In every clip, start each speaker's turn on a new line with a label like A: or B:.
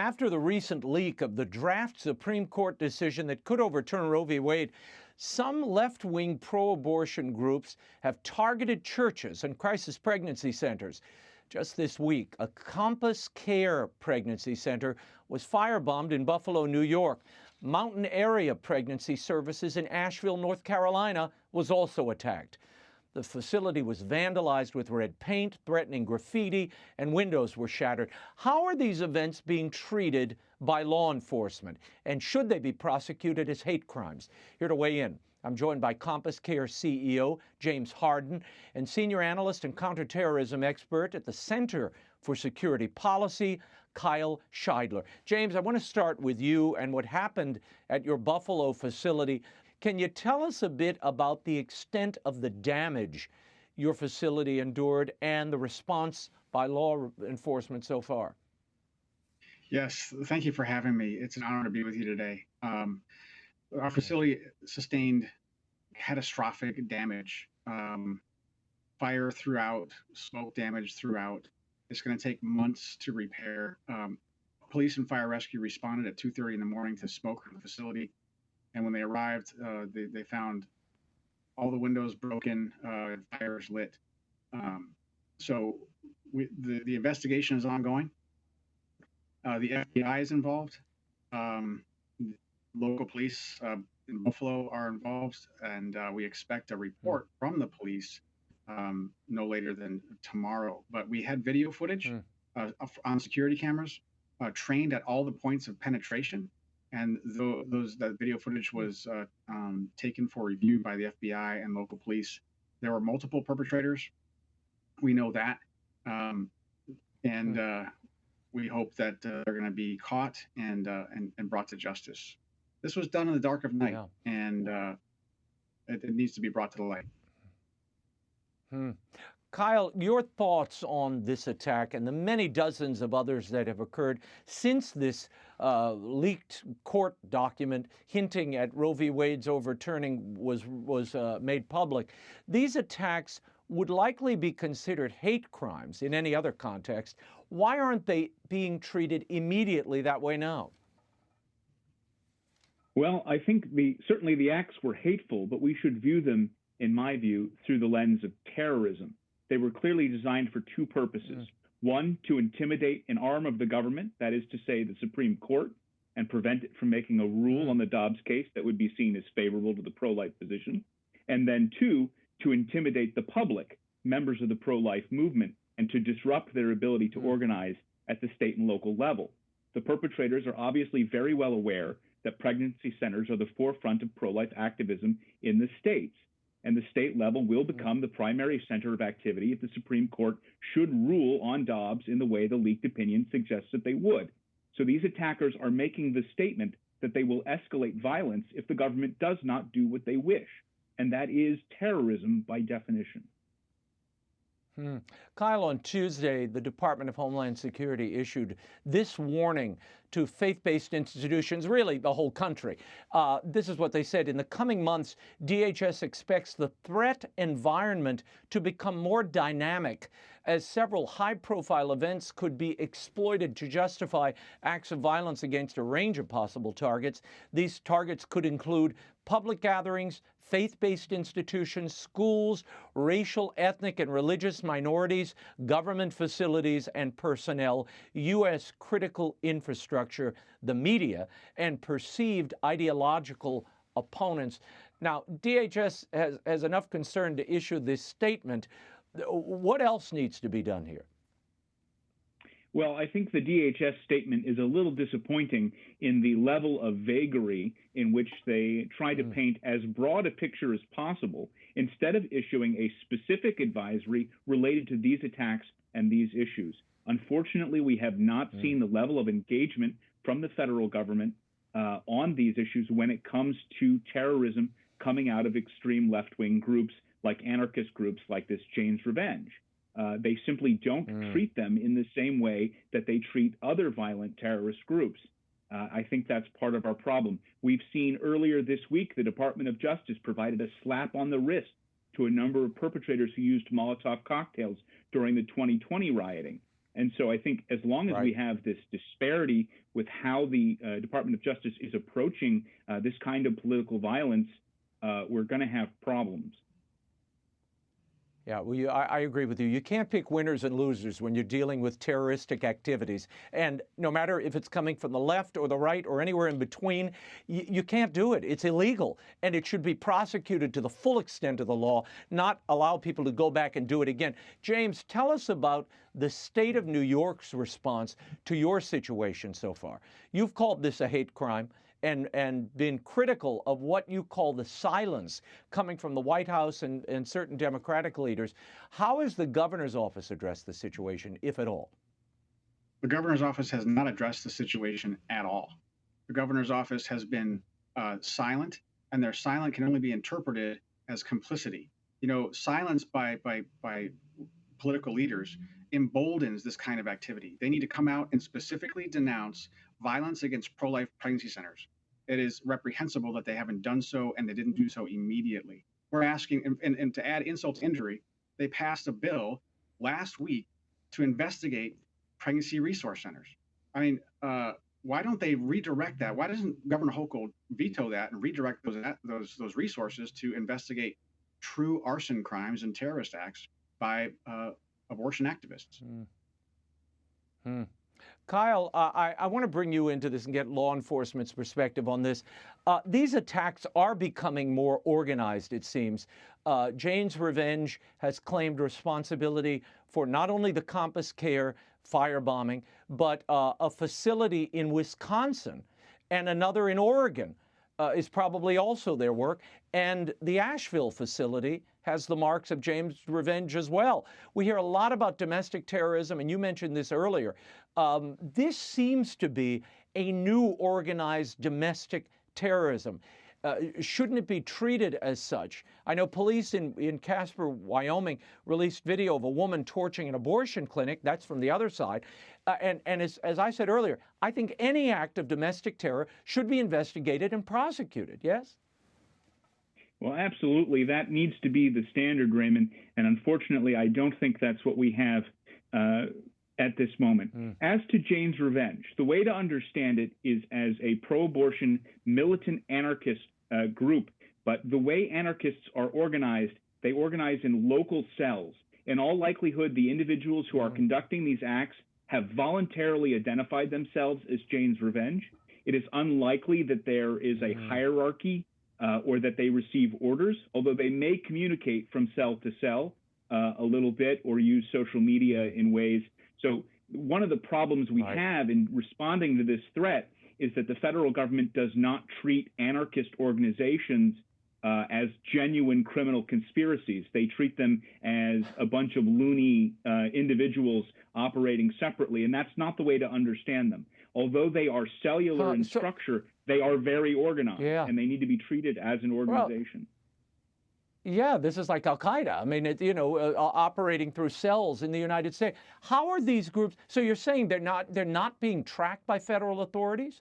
A: After the recent leak of the draft Supreme Court decision that could overturn Roe v. Wade, some left-wing pro-abortion groups have targeted churches and crisis pregnancy centers. Just this week, a Compass Care pregnancy center was firebombed in Buffalo, New York. Mountain Area Pregnancy Services in Asheville, North Carolina was also attacked. The facility was vandalized with red paint, threatening graffiti, and windows were shattered. How are these events being treated by law enforcement? And should they be prosecuted as hate crimes? Here to weigh in, I'm joined by Compass Care CEO James Harden and senior analyst and counterterrorism expert at the Center for Security Policy, Kyle Shideler. James, I want to start with you and what happened at your Buffalo facility. Can you tell us a bit about the extent of the damage your facility endured and the response by law enforcement so far?
B: Yes, thank you for having me. It's an honor to be with you today. Our facility sustained catastrophic damage, fire throughout, smoke damage throughout. It's going to take months to repair. Police and fire rescue responded at 2:30 in the morning to smoke in the facility. And when they arrived, they found all the windows broken, fires lit. So the investigation is ongoing. The FBI is involved. Local police in Buffalo are involved, and we expect a report from the police no later than tomorrow. But we had video footage on security cameras trained at all the points of penetration. And that video footage was taken for review by the FBI and local police. There were multiple perpetrators. We know that. We hope that they're going to be caught and brought to justice. This was done in the dark of night, and it needs to be brought to the light.
A: Kyle, your thoughts on this attack and the many dozens of others that have occurred since this leaked court document hinting at Roe v. Wade's overturning was made public. These attacks would likely be considered hate crimes in any other context. Why aren't they being treated immediately that way now?
C: Well, I think certainly the acts were hateful, but we should view them, in my view, through the lens of terrorism. They were clearly designed for two purposes. One, to intimidate an arm of the government, that is to say the Supreme Court, and prevent it from making a rule on the Dobbs case that would be seen as favorable to the pro-life position. And then two, to intimidate the public, members of the pro-life movement, and to disrupt their ability to organize at the state and local level. The perpetrators are obviously very well aware that pregnancy centers are the forefront of pro-life activism in the states. And the state level will become the primary center of activity if the Supreme Court should rule on Dobbs in the way the leaked opinion suggests that they would. So these attackers are making the statement that they will escalate violence if the government does not do what they wish. And that is terrorism by definition.
A: Kyle, on Tuesday, the Department of Homeland Security issued this warning to faith-based institutions, really the whole country. This is what they said. In the coming months, DHS expects the threat environment to become more dynamic as several high-profile events could be exploited to justify acts of violence against a range of possible targets. These targets could include public gatherings, faith-based institutions, schools, racial, ethnic, and religious minorities, government facilities and personnel, U.S. critical infrastructure, the media, and perceived ideological opponents. Now, DHS has enough concern to issue this statement. What else needs to be done here?
C: Well, I think the DHS statement is a little disappointing in the level of vagary in which they try to paint as broad a picture as possible instead of issuing a specific advisory related to these attacks and these issues. Unfortunately, we have not seen the level of engagement from the federal government on these issues when it comes to terrorism coming out of extreme left-wing groups like anarchist groups like this Jane's Revenge. They simply don't treat them in the same way that they treat other violent terrorist groups. I think that's part of our problem. We've seen earlier this week the Department of Justice provided a slap on the wrist to a number of perpetrators who used Molotov cocktails during the 2020 rioting. And so I think as long as we have this disparity with how the Department of Justice is approaching this kind of political violence, we're going to have problems.
A: Yeah, well, I agree with you. You can't pick winners and losers when you're dealing with terroristic activities. And no matter if it's coming from the left or the right or anywhere in between, you can't do it. It's illegal. And it should be prosecuted to the full extent of the law, not allow people to go back and do it again. James, tell us about the state of New York's response to your situation so far. You've called this a hate crime and been critical of what you call the silence coming from the White House and certain Democratic leaders. How has the governor's office addressed the situation, if at all?
B: The governor's office has not addressed the situation at all. The governor's office has been silent, and their silence can only be interpreted as complicity. You know, silence by political leaders emboldens this kind of activity. They need to come out and specifically denounce violence against pro-life pregnancy centers. It is reprehensible that they haven't done so, and they didn't do so immediately. We're asking, and to add insult to injury, they passed a bill last week to investigate pregnancy resource centers. I mean, why don't they redirect that? Why doesn't Governor Hochul veto that and redirect those resources to investigate true arson crimes and terrorist acts by abortion activists?
A: Kyle, I want to bring you into this and get law enforcement's perspective on this. These attacks are becoming more organized, it seems. Jane's Revenge has claimed responsibility for not only the Compass Care firebombing, but a facility in Wisconsin and another in Oregon is probably also their work. And the Asheville facility has the marks of Jane's Revenge as well. We hear a lot about domestic terrorism, and you mentioned this earlier. This seems to be a new organized domestic terrorism. Shouldn't it be treated as such? I know police in Casper, Wyoming, released video of a woman torching an abortion clinic. That's from the other side. And as I said earlier, I think any act of domestic terror should be investigated and prosecuted, yes?
C: Well, absolutely. That needs to be the standard, Raymond. And unfortunately, I don't think that's what we have at this moment. As to Jane's Revenge, the way to understand it is as a pro-abortion militant anarchist group. But the way anarchists are organized, they organize in local cells. In all likelihood, the individuals who are conducting these acts have voluntarily identified themselves as Jane's Revenge. It is unlikely that there is a hierarchy or that they receive orders, although they may communicate from cell to cell a little bit or use social media in ways. So one of the problems we have in responding to this threat is that the federal government does not treat anarchist organizations as genuine criminal conspiracies. They treat them as a bunch of loony individuals operating separately, and that's not the way to understand them. Although they are cellular in structure, they are very organized, and they need to be treated as an organization.
A: Yeah, this is like Al-Qaeda. I mean, operating through cells in the United States. How are these groups? So you're saying they're not being tracked by federal authorities?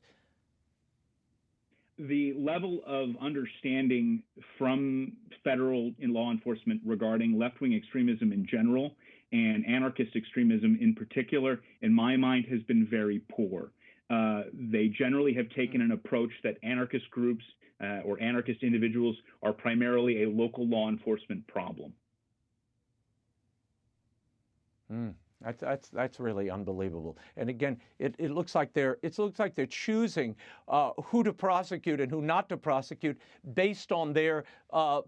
C: The level of understanding from federal law enforcement regarding left-wing extremism in general and anarchist extremism in particular, in my mind, has been very poor. They generally have taken an approach that anarchist groups or anarchist individuals are primarily a local law enforcement problem.
A: That's really unbelievable. And again, it looks like they're choosing who to prosecute and who not to prosecute based on their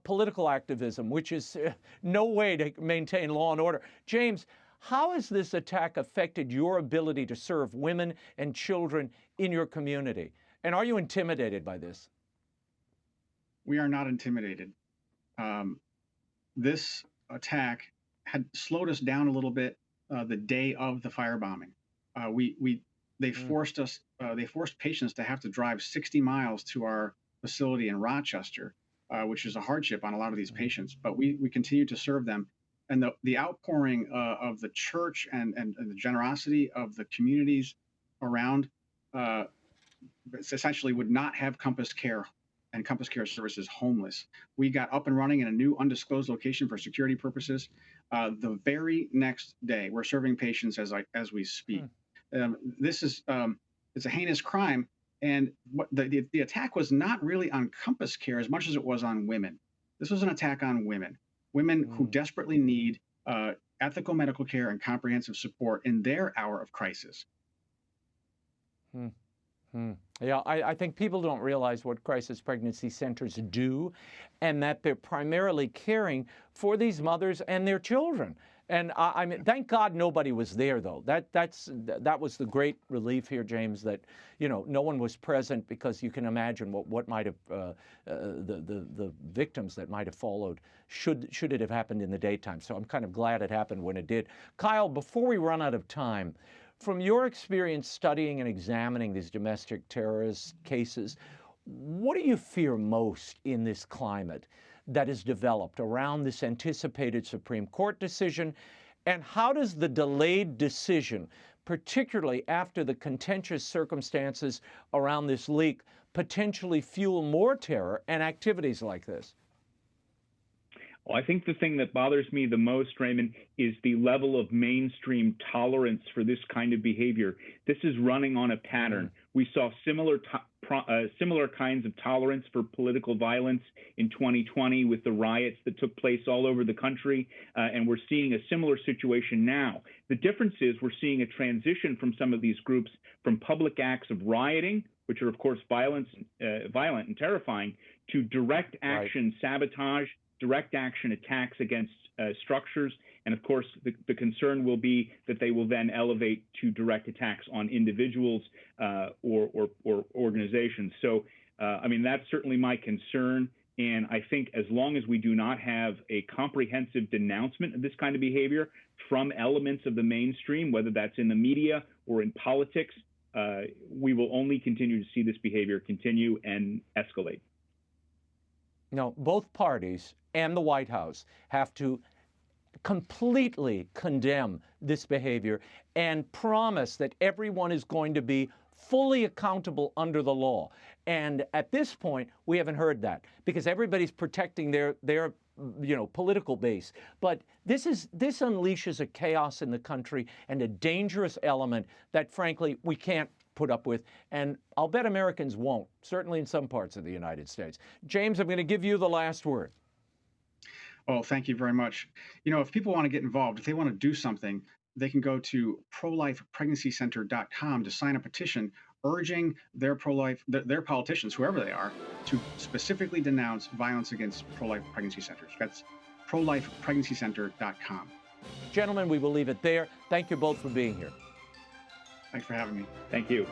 A: political activism, which is no way to maintain law and order. James, how has this attack affected your ability to serve women and children in your community? And are you intimidated by this?
B: We are not intimidated. This attack had slowed us down a little bit the day of the firebombing. They forced patients to have to drive 60 miles to our facility in Rochester, which is a hardship on a lot of these patients. But we continue to serve them. And the outpouring of the church and the generosity of the communities around essentially would not have Compass Care and Compass Care Services homeless. We got up and running in a new undisclosed location for security purposes. The very next day, we're serving patients as we speak. This is it's a heinous crime, and what the attack was not really on Compass Care as much as it was on women. This was an attack on women who desperately need ethical medical care and comprehensive support in their hour of crisis.
A: Yeah, I think people don't realize what crisis pregnancy centers do, and that they're primarily caring for these mothers and their children. And I mean, thank God nobody was there, though. That was the great relief here, James, that, you know, no one was present, because you can imagine what might have the victims that might have followed should it have happened in the daytime. So I'm kind of glad it happened when it did. Kyle, before we run out of time, from your experience studying and examining these domestic terrorist cases, what do you fear most in this climate that has developed around this anticipated Supreme Court decision? And how does the delayed decision, particularly after the contentious circumstances around this leak, potentially fuel more terror and activities like this?
C: Well, I think the thing that bothers me the most, Raymond, is the level of mainstream tolerance for this kind of behavior. This is running on a pattern. We saw similar kinds of tolerance for political violence in 2020 with the riots that took place all over the country, and we're seeing a similar situation now. The difference is we're seeing a transition from some of these groups from public acts of rioting, which are, of course, violent and terrifying, to direct action sabotage, direct action attacks against structures. And of course, the concern will be that they will then elevate to direct attacks on individuals or organizations. So, I mean, that's certainly my concern. And I think as long as we do not have a comprehensive denouncement of this kind of behavior from elements of the mainstream, whether that's in the media or in politics, we will only continue to see this behavior continue and escalate.
A: No, both parties and the White House have to completely condemn this behavior and promise that everyone is going to be fully accountable under the law. And at this point, we haven't heard that, because everybody's protecting their political base. But this unleashes a chaos in the country and a dangerous element that, frankly, we can't put up with, and I'll bet Americans won't, certainly in some parts of the United States. James, I'm going to give you the last word.
B: Oh, thank you very much. You know, if people want to get involved, if they want to do something, they can go to prolifepregnancycenter.com to sign a petition urging their politicians, whoever they are, to specifically denounce violence against pro-life pregnancy centers. That's prolifepregnancycenter.com.
A: Gentlemen, we will leave it there. Thank you both for being here.
B: Thanks for having me.
C: Thank you.